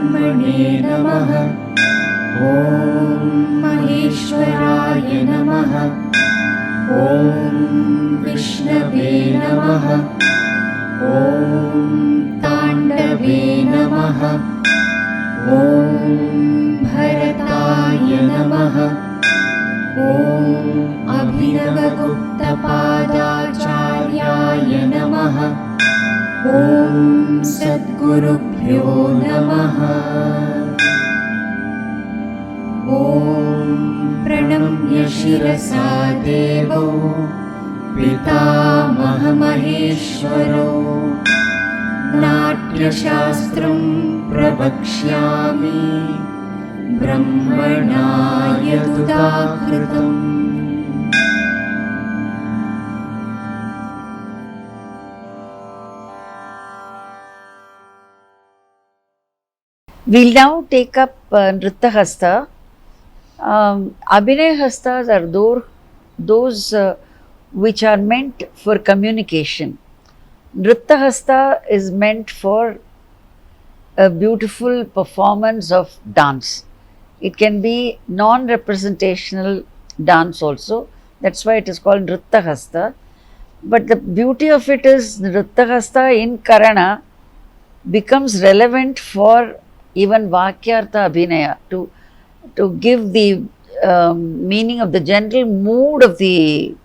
ब्रह्मणे नमः। ॐ महेश्वराय नमः। ॐ विष्णवे नमः। ॐ ताण्डवे नमः। ॐ भरताय नमः। ॐ अभिनवगुप्तपादाचार्याय नमः। ॐ सद्गुरुभ्यो नमः। ॐ प्रणम्य शिरसा देवो पितामहमहेश्वरो नाट्यशास्त्रं प्रवक्ष्यामि ब्रह्मणा यदुदाहृतम्। We'll now take up Nrtta Hasta. Abhinaya Hastas are those which are meant for communication. Nrtta Hasta is meant for a beautiful performance of dance. It can be non-representational dance also. That's why it is called Nrtta Hasta. But the beauty of it is Nrtta Hasta in Karana becomes relevant for even Vakyartha Abhinaya to give the meaning of the general mood of the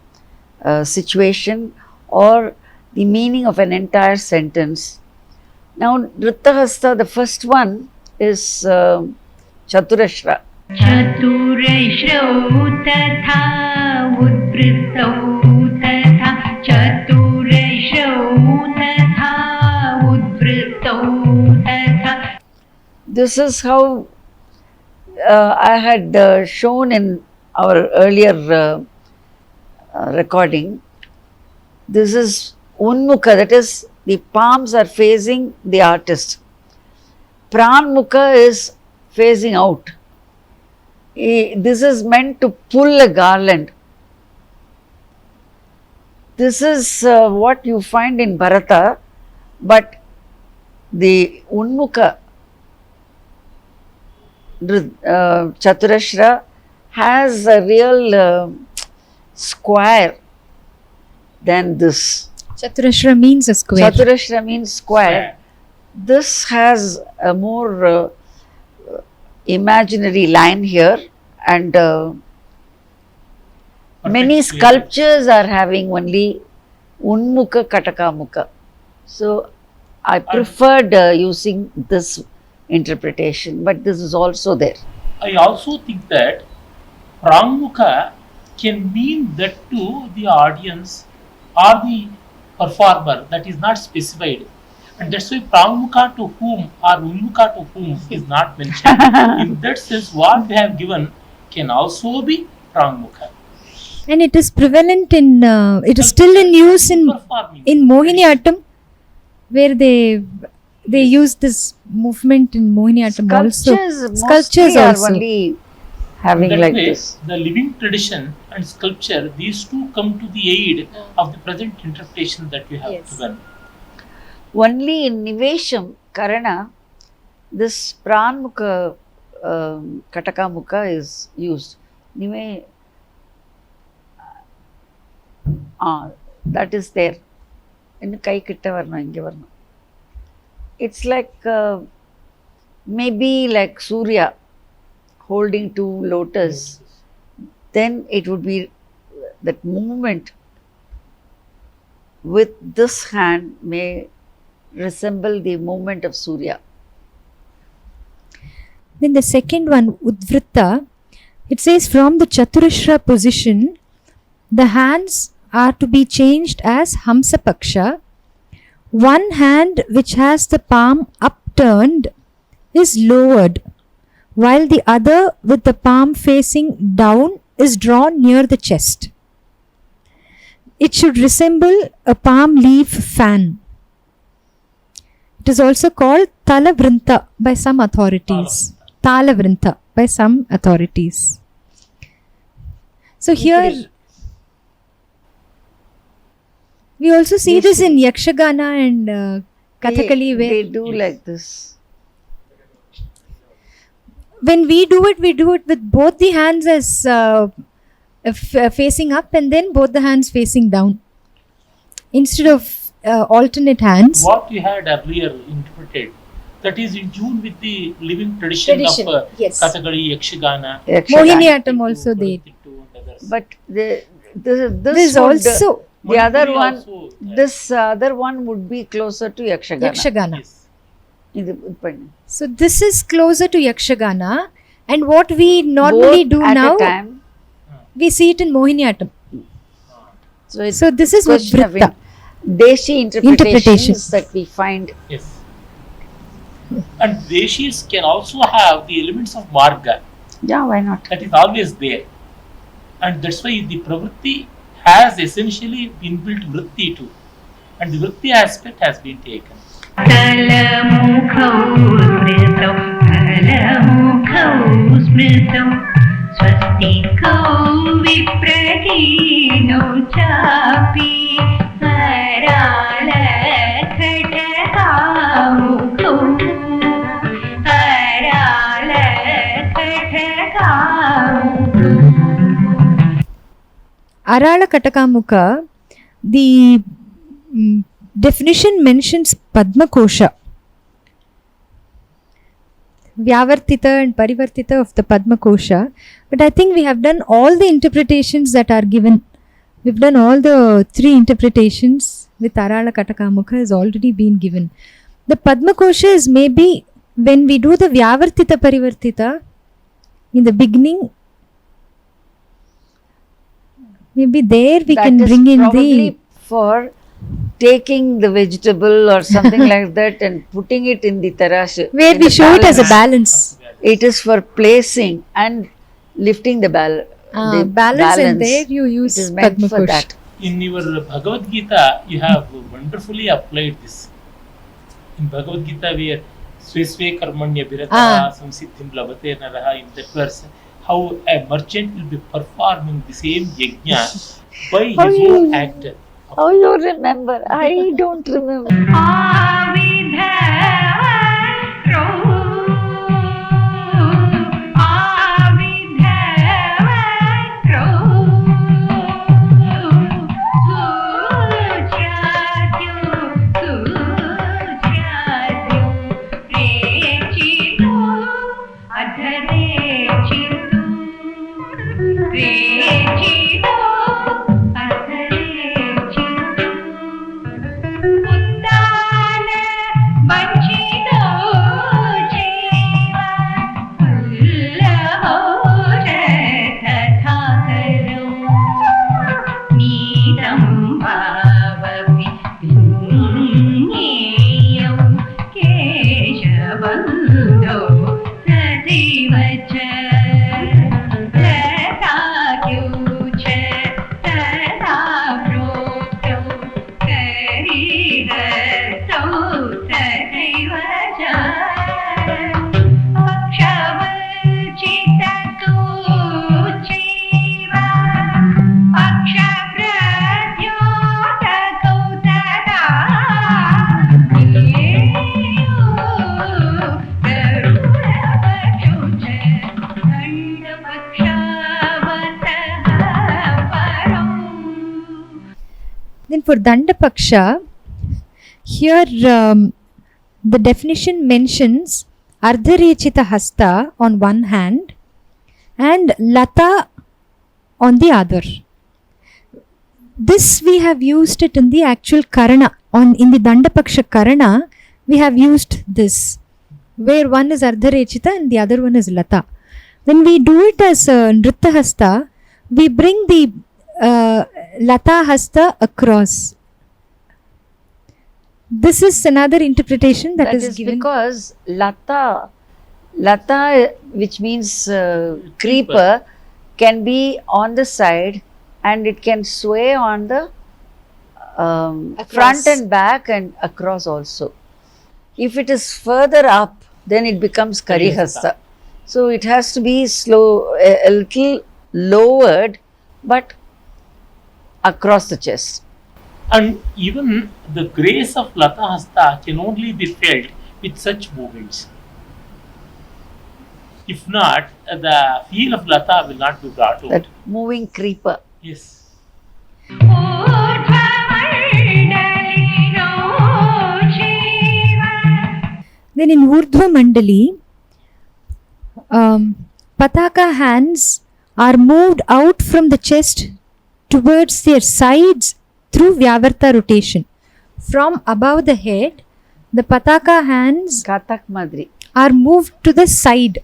situation or the meaning of an entire sentence. Now, Nrtta Hasta, the first one is Chaturashra. Chaturashrau tatha udvrittau tatha chaturashrau tatha udvrittau tatha. This is how I had shown in our earlier recording. This is Unmukha, that is, the palms are facing the artist. Pranmukha is facing out. This is meant to pull a garland. This is what you find in Bharata, but the Unmukha Chaturashra has a real square than this. Chaturashra means a square. Chaturashra means square. This has a more imaginary line here, and many sculptures are having only Unmukha Katakamukha. So I preferred using this interpretation, but this is also there. I also think that Prangmukha can mean that to the audience or the performer, that is not specified, and that's why Prangmukha to whom or Unmukha to whom is not mentioned. In that sense, what they have given can also be Prangmukha. And it is prevalent in, it is still in use in Mohiniyattam, where they use this movement in Mohiniyattam also. Sculptures are only having that like way, this. The living tradition and sculpture, these two come to the aid of the present interpretation that we have given. Only in Nivesham, Karana, this Pranmukha Katakamukha is used. That is there. In Kai Kitta Varna, Inge Varna. It's like maybe like Surya holding two lotus. Then it would be that movement with this hand may resemble the movement of Surya. Then the second one, Udvritta, it says from the Chaturashra position, the hands are to be changed as Hamsapaksha. One hand which has the palm upturned is lowered, while the other with the palm facing down is drawn near the chest. It should resemble a palm leaf fan. It is also called Talavrinta by some authorities. Talavrinta by some authorities. So here we also see this in Yakshagana and Kathakali, where they do like this. when we do it with both the hands as facing up and then both the hands facing down instead of alternate hands. What you had earlier interpreted, that is in tune with the living tradition of yes. Kathakali, Yakshagana, Mohiniyattam also there. But this This also the other Manipuri one, also, this other one would be closer to Yakshagana. Yakshagana. yes. So this is closer to Yakshagana, and what we normally Both do at now, a time. we see it in Mohiniyattam. So this is question of Udvrita. Deshi interpretations that we find. Yes. And Deshis can also have the elements of Marga. Yeah, why not? That is always there. And that's why the Pravritti has essentially inbuilt Vritti too. And the Vritti aspect has been taken. कलमुखौ स्मृतौ कलमुखौ स्मृतौ स्वस्तिकौ विप्रकीर्णौ चापि करालखटकामुखौ करालखटकामुखौ. Arala Katakamuka, the definition mentions Padma Kosha, Vyavartita and Parivartita of the Padma Kosha, but I think we have done all the interpretations that are given. We've done all the 3 interpretations with Arala Katakamuka has already been given. The Padma Kosha is maybe when we do the Vyavartita Parivartita in the beginning, maybe there we can bring in the for taking the vegetable or something like that and putting it in the tarash. where we show it as a balance. It is for placing and lifting the balance. Balance, and there you use It is meant Padma for Kosha. that. In your Bhagavad Gita, you have wonderfully applied this. In Bhagavad Gita, where Swesve Karmanya Birata Samsiddhim Labate Naraha, in that verse, how a merchant will be performing the same yajna by his own act. Oh, you remember? I don't remember. Then for Dandapaksha, here the definition mentions Nrtta Hasta on one hand and Lata on the other. This we have used it in the actual Karana. In the Dandapaksha Karana, we have used this, where one is Nrtta and the other one is Lata. When we do it as Nrtta Hasta, we bring the Lata Hasta across. This is another interpretation that is given. Because Lata, which means creeper, can be on the side and it can sway on the front and back and across also. If it is further up, then it becomes Karihasta. So it has to be slow, a little lowered, but across the chest. And even the grace of Lata Hasta can only be felt with such movements. If not, the feel of Lata will not be brought out. That moving creeper. Yes. Then in Urdhva Mandali, Pataka hands are moved out from the chest towards their sides through Vyavarta rotation. From above the head, the Pataka hands Kathak Madri. are moved to the side.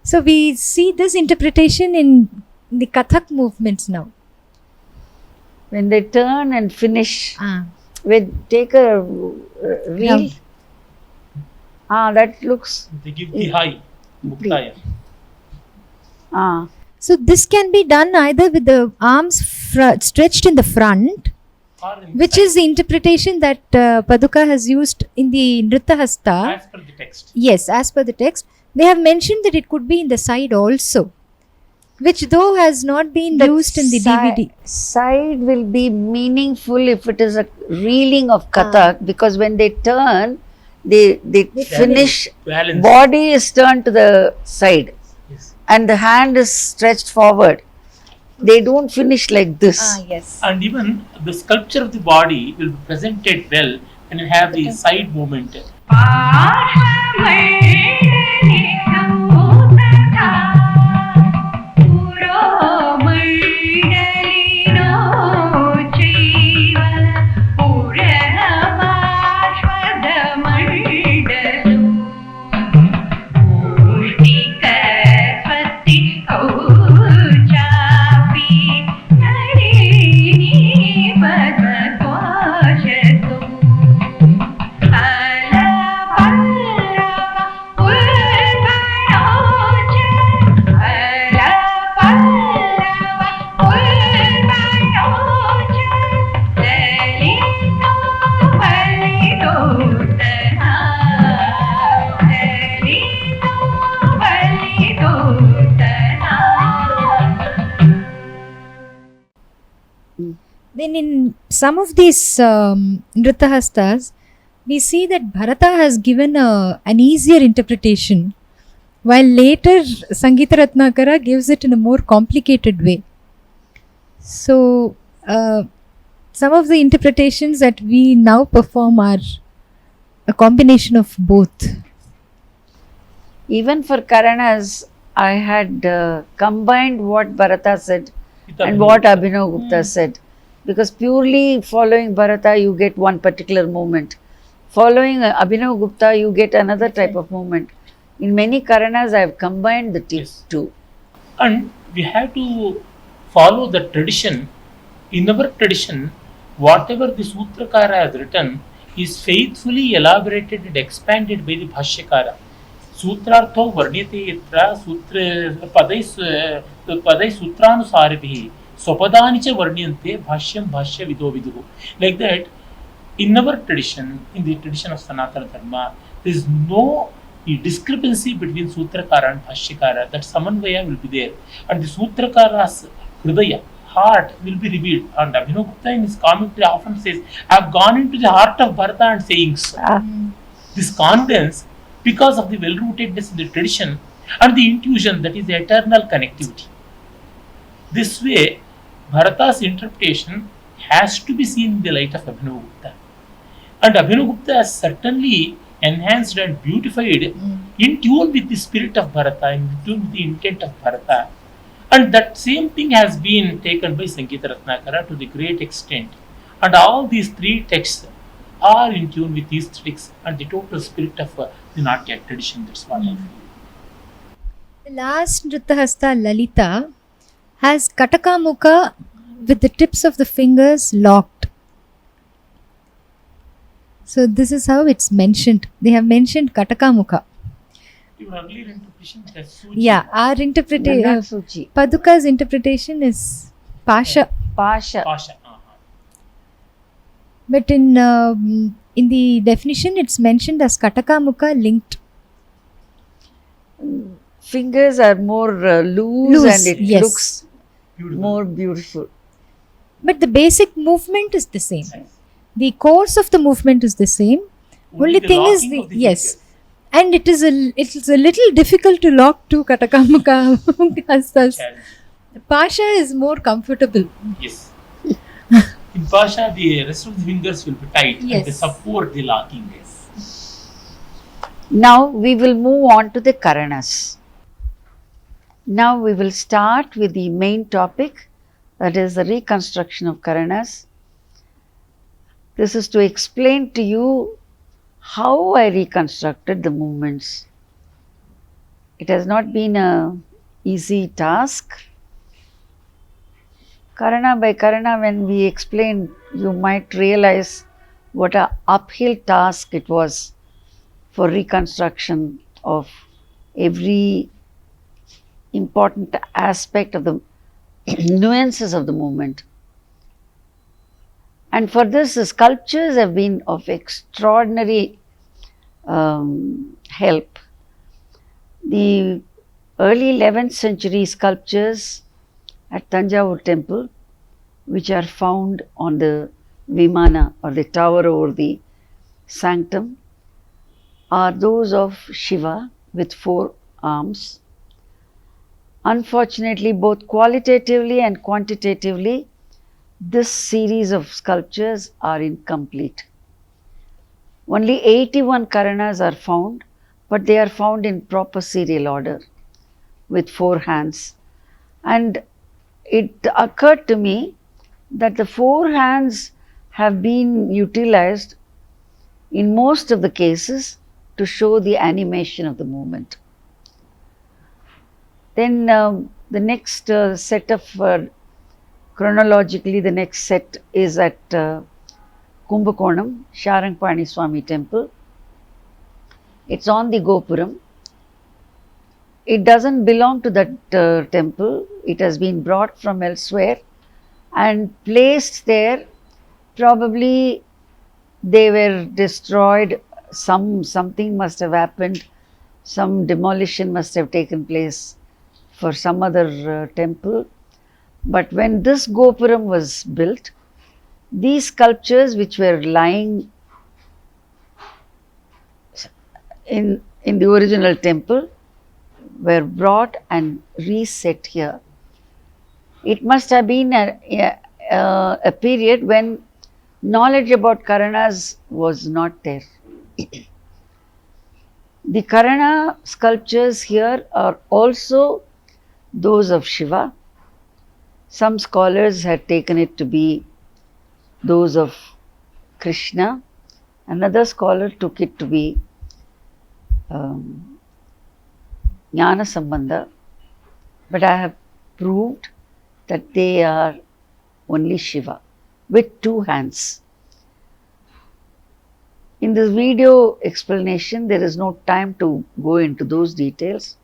So we see this interpretation in the Kathak movements now. When they turn and finish, Ah. when take a reel, that looks, They give the high. Muktaya. So this can be done either with the arms stretched in the front, Or which inside, is the interpretation that Paduka has used in the Nrtta Hasta. as per the text. Yes, as per the text, they have mentioned that it could be in the side also, which though has not been used in the DVD. Side will be meaningful if it is a reeling of Kathak, because when they turn, they finish, Balance. body is turned to the side Yes. and the hand is stretched forward. They don't finish like this. Yes. And even the sculpture of the body will be presented well when you have the side movement. Then in some of these Nrtta Hastas, we see that Bharata has given an easier interpretation, while later Sangeeta Ratnakara gives it in a more complicated way. So some of the interpretations that we now perform are a combination of both. Even for Karanas, I had combined what Bharata said and what Abhinav Gupta said. Because purely following Bharata, you get one particular movement. Following Abhinav Gupta, you get another type of movement. In many Karanas, I have combined the two. And we have to follow the tradition. In our tradition, whatever the Sutrakara has written is faithfully elaborated and expanded by the Bhashyakara. Sutrartho varnyate yatra padai sutranusaribhi Sopadanicha varnyante bhashyam bhashya vido viduhu. Like that, in our tradition, in the tradition of Sanatana Dharma, there is no discrepancy between Sutrakara and Bhashyakara. That Samanvaya will be there. And the Sutrakara's Hridaya, heart, will be revealed. And Abhinav Gupta in his commentary often says, I have gone into the heart of Bharata and saying so. This confidence, because of the well-rootedness in the tradition and the intuition that is the eternal connectivity. This way, Bharata's interpretation has to be seen in the light of Abhinav Gupta. And Abhinav Gupta has certainly enhanced and beautified in tune with the spirit of Bharata, in tune with the intent of Bharata. And that same thing has been taken by Sangeeta Ratnakara to the great extent. And all these three texts are in tune with aesthetics and the total spirit of the Natya tradition. That's what I feel. The last Nrtta Hasta Lalita has Kataka Mukha with the tips of the fingers locked. So this is how it's mentioned. They have mentioned Kataka Mukha. Your earlier interpretation is Suji. Yeah, our interpretation, Suchi. Paduka's interpretation is Pasha. Pasha. Pasha. But in the definition, it's mentioned as Kataka Mukha linked. Fingers are more loose and it yes. looks Beautiful. more beautiful. But the basic movement is the same. The course of the movement is the same. Only the thing is locking of the yes. fingers. And it is a little difficult to lock two Katakamuka Hastas. Pasha is more comfortable. Yes. In Pasha, the rest of the fingers will be tight and they Yes. support the locking. Now we will move on to the Karanas. Now we will start with the main topic, that is the reconstruction of Karanas. This is to explain to you how I reconstructed the movements. It has not been an easy task. Karana by Karana, when we explain, you might realize what an uphill task it was for reconstruction of every important aspect of the nuances of the movement. And for this, the sculptures have been of extraordinary help. The early 11th century sculptures at Tanjavur temple, which are found on the Vimana or the tower over the sanctum, are those of Shiva with 4 arms. Unfortunately, both qualitatively and quantitatively, this series of sculptures are incomplete. Only 81 Karanas are found, but they are found in proper serial order with 4 hands. And it occurred to me that the 4 hands have been utilized in most of the cases to show the animation of the movement. Then the next set of chronologically, the next set is at Kumbakonam, Sharangpani Swami temple. It's on the Gopuram. It doesn't belong to that temple. It has been brought from elsewhere and placed there. Probably they were destroyed. Something must have happened. Some demolition must have taken place for some other temple. But when this Gopuram was built, these sculptures which were lying in the original temple were brought and reset here. It must have been a period when knowledge about Karanas was not there. The Karana sculptures here are also those of Shiva. Some scholars had taken it to be those of Krishna. Another scholar took it to be Jnana Sambandha. But I have proved that they are only Shiva with 2 hands. In this video explanation, there is no time to go into those details,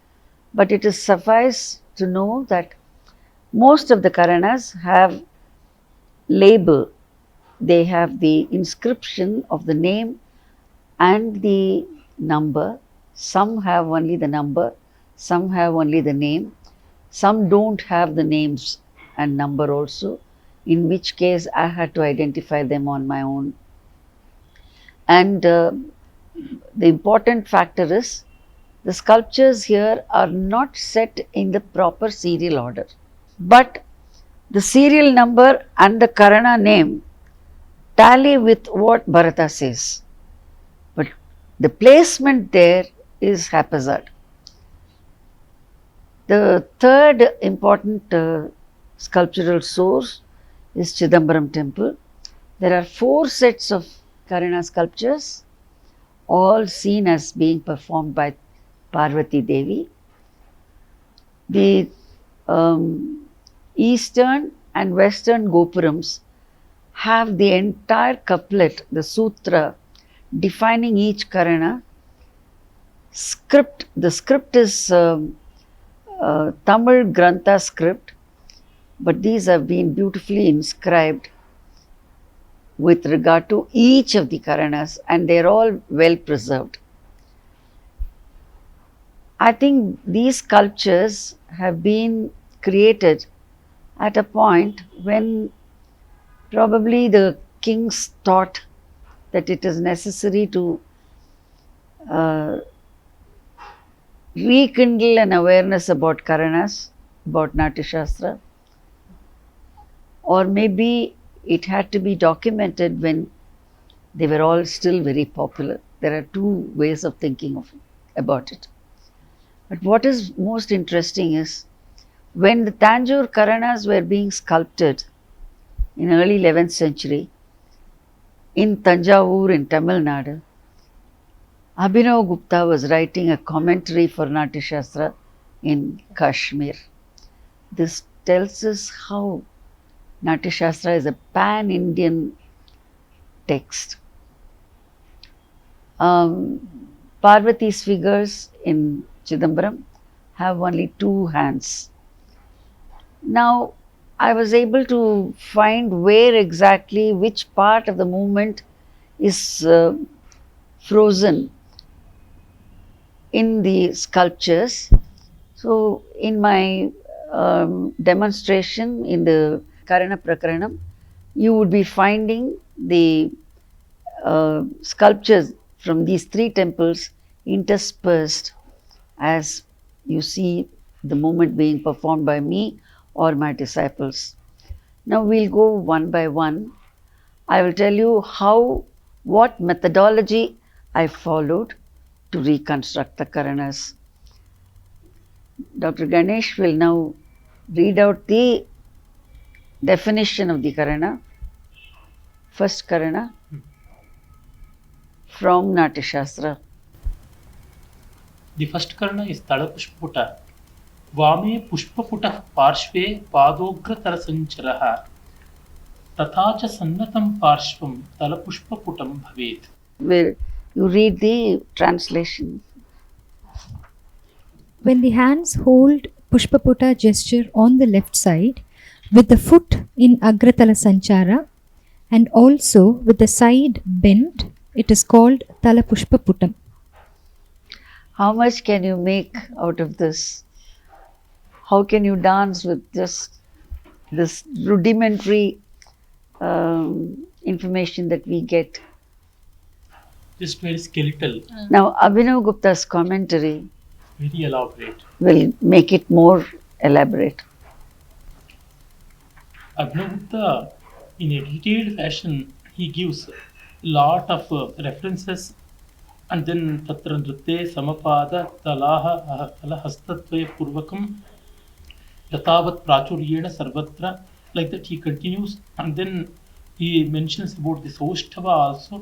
but it is suffice to know that most of the Karanas have label. They have the inscription of the name and the number. Some have only the number, some have only the name, some don't have the names and number also, in which case I had to identify them on my own. And the important factor is the sculptures here are not set in the proper serial order, but the serial number and the Karana name tally with what Bharata says, but the placement there is haphazard. The third important sculptural source is Chidambaram temple. There are 4 sets of Karana sculptures, all seen as being performed by Parvati Devi. The eastern and western Gopurams have the entire couplet, the sutra, defining each Karana. The script is Tamil Grantha script, but these have been beautifully inscribed with regard to each of the Karanas, and they are all well preserved. I think these sculptures have been created at a point when probably the kings thought that it is necessary to rekindle an awareness about Karanas, about Natya Shastra, or maybe it had to be documented when they were all still very popular. There are two ways of thinking about it. But what is most interesting is when the Tanjore Karanas were being sculpted in early 11th century in Tanjavur in Tamil Nadu, Abhinav Gupta was writing a commentary for Natya Shastra in Kashmir. This tells us how Natya Shastra is a pan-Indian text. Parvati's figures in Chidambaram have only two hands. Now, I was able to find where exactly which part of the movement is frozen in the sculptures. So, in my demonstration in the Karana Prakaranam, you would be finding the sculptures from these three temples interspersed as you see the movement being performed by me or my disciples. Now we'll go one by one. I will tell you what methodology I followed to reconstruct the Karanas. Dr. Ganesh will now read out the definition of the Karana, first Karana, from Natya Shastra. The first Karana is Talapushputa. Vame Pushpaputah Parshve Padogrtarasancharaha Tatha cha Sannatam Parshvam Talapushpaputam Bhavet. Where you read the translation. When the hands hold Pushpaputa gesture on the left side, with the foot in Agratala Sanchara and also with the side bent, it is called Tala Pushpaputam. How much can you make out of this? How can you dance with just this rudimentary information that we get? Just very skeletal. Now, Abhinav Gupta's commentary Very elaborate. will make it more elaborate. Abhinav Gupta, in a detailed fashion, he gives a lot of references, and then Tatra Nrtte Samapada Talaha Hastatvaya Purvakam Yatavat Prachuryena Sarvatra, like that he continues, and then he mentions about the Saushtava also.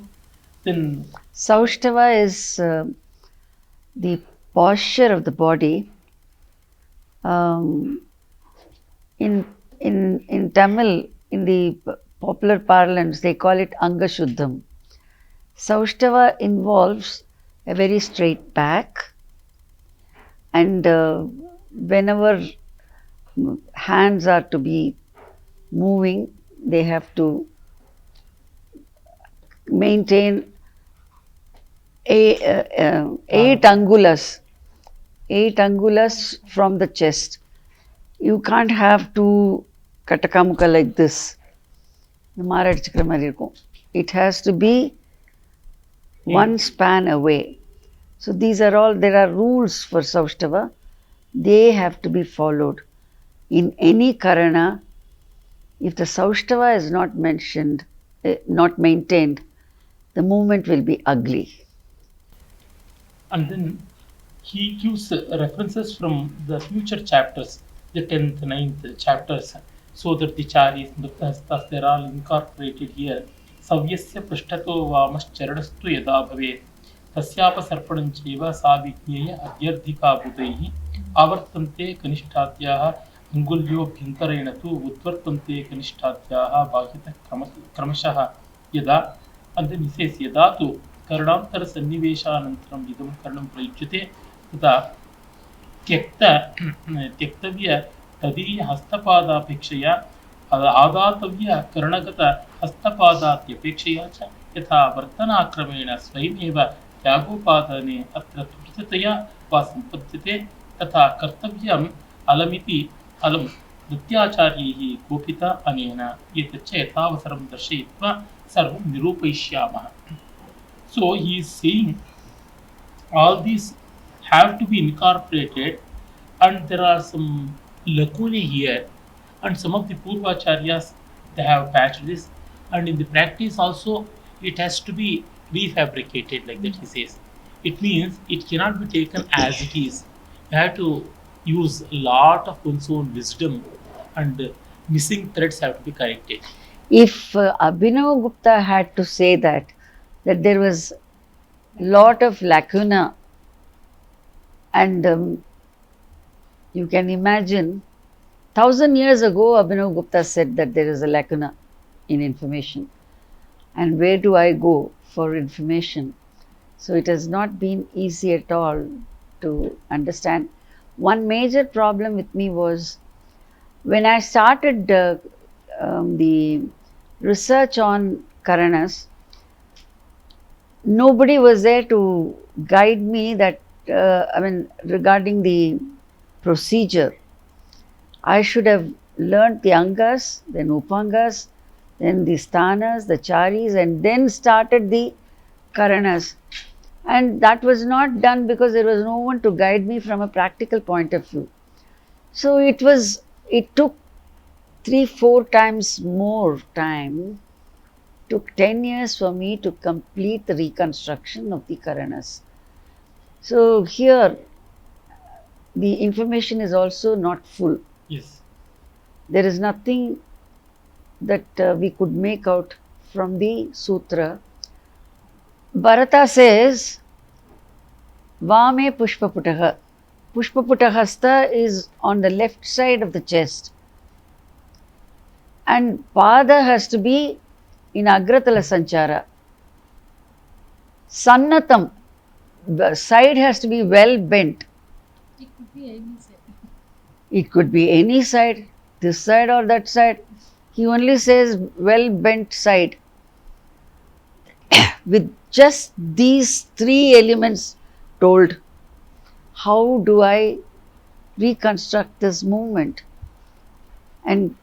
Then Saushtava is the posture of the body. In Tamil, in the popular parlance, they call it Angashuddham. Saushtava involves a very straight back, and whenever hands are to be moving, they have to maintain eight angulas from the chest. You can't have two katakamuka like this. It has to be one span away. So these are all, there are rules for Saushtava. They have to be followed. In any Karana, if the Saushtava is not mentioned, not maintained, the movement will be ugly. and then he gives references from the future chapters, the 10th, 9th chapters, so that the Caris, Nrtta Hastas, they're all incorporated here. Savyasya Prishtato Vamascharadastu Yada Bhavet Tasyapasarpanancheva Sa Vigneya Adyardhika Budaihi Avartante Kanishtatyaha Angulyo Bhintarena tu Udvartante Kanishtatyaha Bhagita Kramashaha Yada. And then he says Yada tu Karanantara Sanniveshanantaram Idam Karanam Prayuchyate Tata Tyaktavya Tadiya Hastapadapekshaya Adatavya Karanagata Hastapadatyapekshaja cha Yatha Vartanaakramena Swayameva Tyagopadane Atra Tursataya va Sampadyate Tata Kartavyam Alamiti Alam Nrityacharyihi Gopita Anena Yetacha Yathavataram Darshayitva Sarvam Nirupayishyamaha. So he is saying all these have to be incorporated, and there are some lacunae here, and some of the Purvacharyas they have patched this, and in the practice also it has to be refabricated like that he says. It means it cannot be taken as it is. You have to use a lot of one's own wisdom, and missing threads have to be corrected. If Abhinav Gupta had to say that there was lot of lacuna, and you can imagine 1000 years ago Abhinav Gupta said that there is a lacuna in information, and where do I go for information? So it has not been easy at all to understand. One major problem with me was when I started the research on Karanas, nobody was there to guide me that, regarding the procedure. I should have learnt the Angas, then Upangas, then the Sthanas, the Charis, and then started the Karanas. And that was not done because there was no one to guide me from a practical point of view. So it took 3-4 times more time. Took 10 years for me to complete the reconstruction of the Karanas. So here the information is also not full. Yes. There is nothing that we could make out from the sutra. Bharata says, Vame Pushpaputaha. Pushpaputahasta is on the left side of the chest, and Pada has to be in Agratala Sanchara. Sannatam, the side has to be well bent. It could be any side. It could be any side, this side or that side. He only says well bent side. With just these 3 elements told, how do I reconstruct this movement? And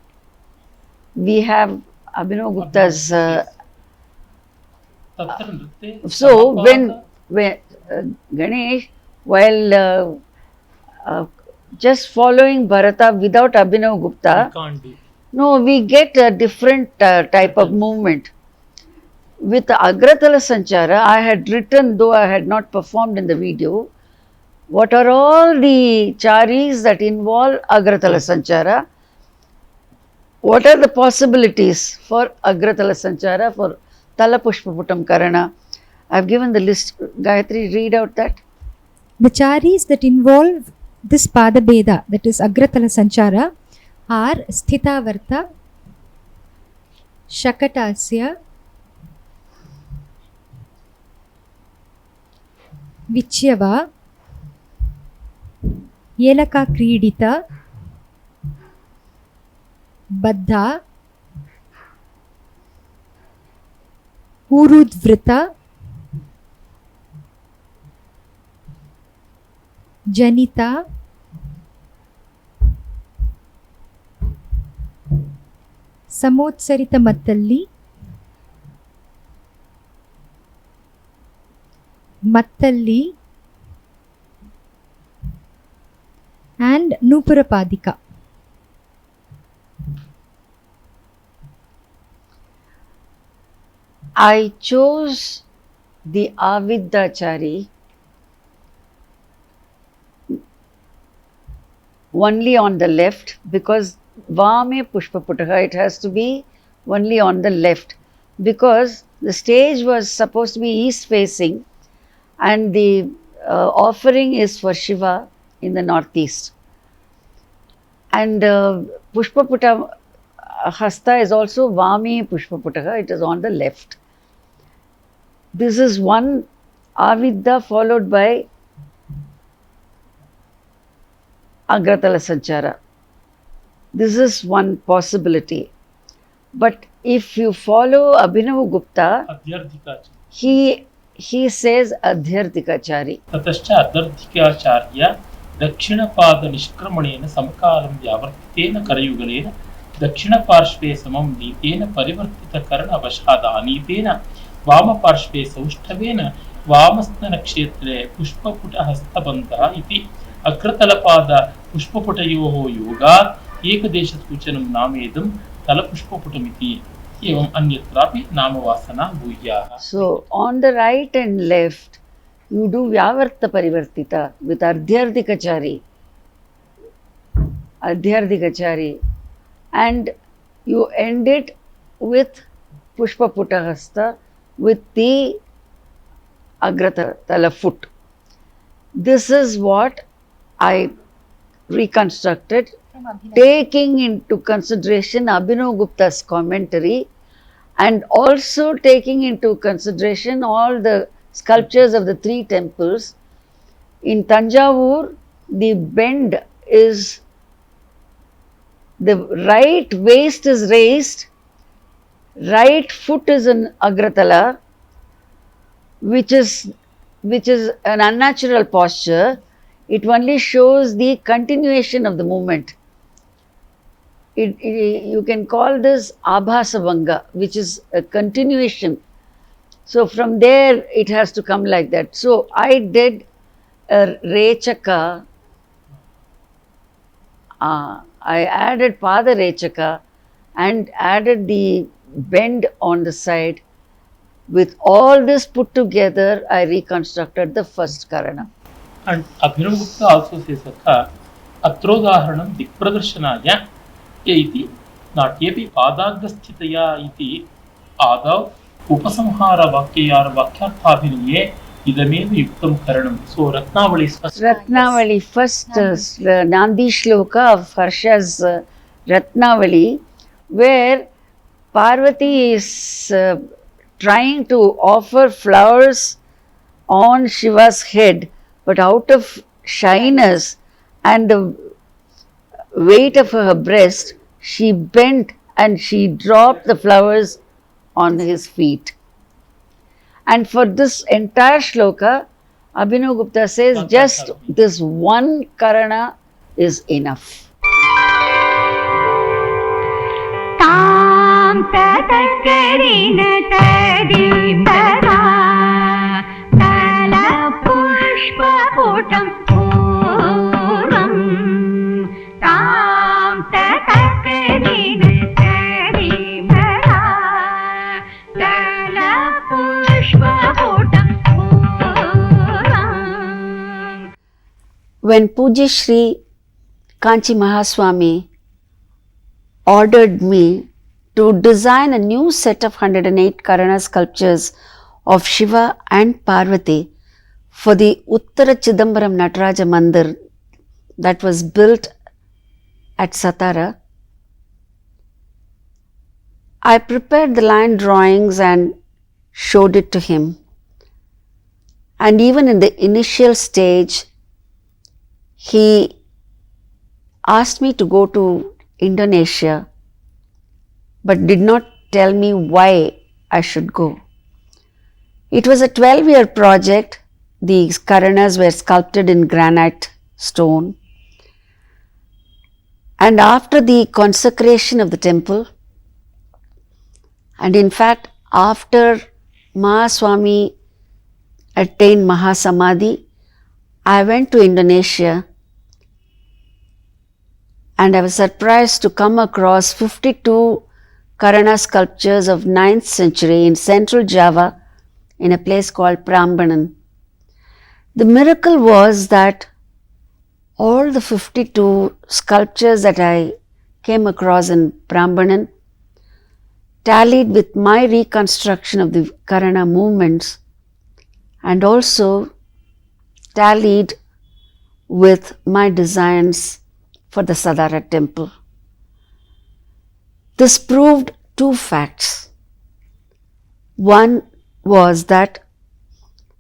we have Abhinav Gupta's. So when Ganesh, while just following Bharata without Abhinav Gupta, Can't do. no, we get a different type of movement. With Agratala Sanchara, I had written, though I had not performed in the video, what are all the charis that involve Agratala Sanchara? What are the possibilities for Agratala Sanchara, for Talapushpaputam Karana? I have given the list. Gayatri, read out that. The charis that involve this Padabheda, that is Agratala Sanchara, are Sthitavarta, Shakatasya, Vichyava, Yelaka Kridita, Baddha, Urudvrita, Janita, Samotsarita Mattalli, Mattalli, and Nupurapadika. I chose the Aviddachari only on the left because Vame Pushpaputaha, it has to be only on the left, because the stage was supposed to be east facing and the offering is for Shiva in the northeast. And Pushpaputa Hasta is also Vame Pushpaputaha, it is on the left. This is one Avidda followed by Agratala Sanchara. This is one possibility. But if you follow Abhinav Gupta, Adhyardhikachari. he says Adhyardhikachari. Tatascha Adhyardhikacharya Dakshinapada Nishkramanena Samkalam Vyavartitena Karayugalena Dakshina Parshve Samam Nitena Parivartita Karana Vashada Nitena Vama Parshve Saushtavena वामस्तनक्षेत्रे पुष्पपुटहस्तबन्धः इति अग्रतलपाद पुष्पपुटयोः योगात् एकदेशसूचनं नामेदं तलपुष्पपुटमिति एवम् अन्यत्रापि नामवासना भूयाः. So on the right and left you do Vyavarta Parivartita with Ardhyardhikachari, and you end it with Pushpaputahasta with the Agratala foot. This is what I reconstructed, taking into consideration Abhinav Gupta's commentary and also taking into consideration all the sculptures of the three temples. In Tanjavur, the bend is, the right waist is raised, right foot is in Agratala, which is an unnatural posture. It only shows the continuation of the movement. You can call this Abhasavanga, which is a continuation. So from there it has to come like that. So I did a Rechaka, I added Pada Rechaka and added the bend on the side. With all this put together, I reconstructed the first Karana. And Abhinav Gupta also says that Atrodharanam Dikpradarshanaaya इति नाट्येपि पादाग्रस्थितया इति आदौ उपसंहारवाक्ययार वाक्यार्थाभिनये इदमेव युक्तं करणं. So Ratnavali first Nandi Shloka of Harsha's Ratnavali, where Parvati is trying to offer flowers on Shiva's head, but out of shyness and the weight of her breast, she bent and she dropped the flowers on his feet. And for this entire shloka, Abhinav Gupta says just this one Karana is enough. Tam tatakarina tadipara tala pushpa putam puram. Tam tatakarina tadipara tala pushpa putam puram. When Pujya Shri Kanchi Mahaswami ordered me to design a new set of 108 Karana sculptures of Shiva and Parvati for the Uttara Chidambaram Nataraja Mandir that was built at Satara, I prepared the line drawings and showed it to him. And even in the initial stage, he asked me to go to Indonesia, but did not tell me why I should go. It was a 12-year project. The Karanas were sculpted in granite stone. And after the consecration of the temple, and in fact after Mahaswami attained Mahasamadhi, I went to Indonesia and I was surprised to come across 52 Karana sculptures of 9th century in central Java in a place called Prambanan. The miracle was that all the 52 sculptures that I came across in Prambanan tallied with my reconstruction of the Karana movements and also tallied with my designs for the Sadara temple. This proved two facts. One was that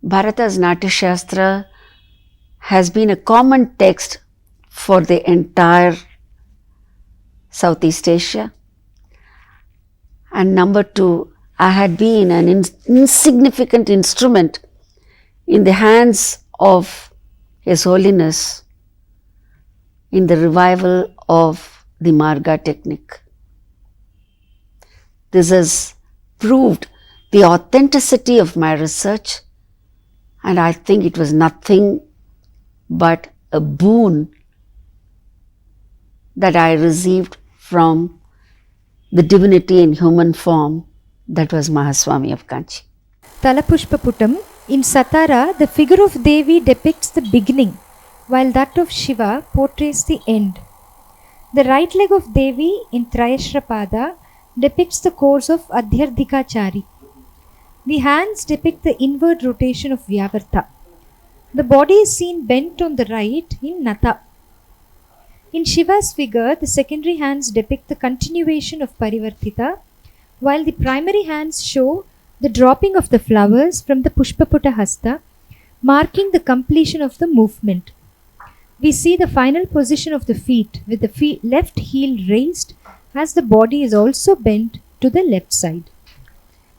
Bharata's Natya Shastra has been a common text for the entire Southeast Asia. And number two, I had been an insignificant instrument in the hands of His Holiness in the revival of the Marga technique. This has proved the authenticity of my research And I think it was nothing but a boon that I received from the divinity in human form, that was Mahaswami of Kanchi. Talapushpaputam. In Satara, the figure of Devi depicts the beginning, while that of Shiva portrays the end. The right leg of Devi in Trayashrapada depicts the course of Adhyardhikachari. The hands depict the inward rotation of Vyavarta. The body is seen bent on the right in Nrtta. In Shiva's figure, the secondary hands depict the continuation of Parivartita, while the primary hands show the dropping of the flowers from the Pushpaputa Hasta, marking the completion of the movement. We see the final position of the feet with the left heel raised as the body is also bent to the left side.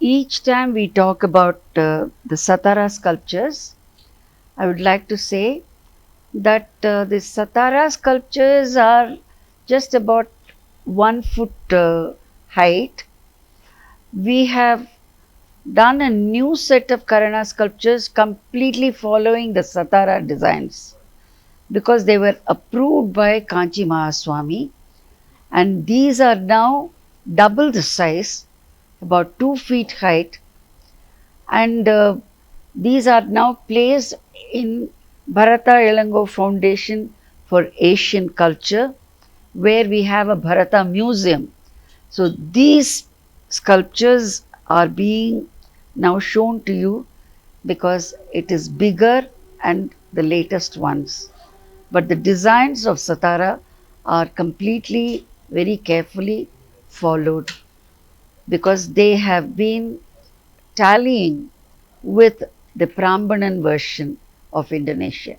Each time we talk about the Satara sculptures, I would like to say that the Satara sculptures are just about 1 foot height. We have done a new set of Karana sculptures completely following the Satara designs, because they were approved by Kanchi Mahaswami, and these are now double the size, about 2 feet height, and these are now placed in Bharata Elango Foundation for Asian Culture, where we have a Bharata Museum. So these sculptures are being now shown to you because it is bigger and the latest ones. But the designs of Satara are completely, very carefully followed, because they have been tallying with the Prambanan version of Indonesia.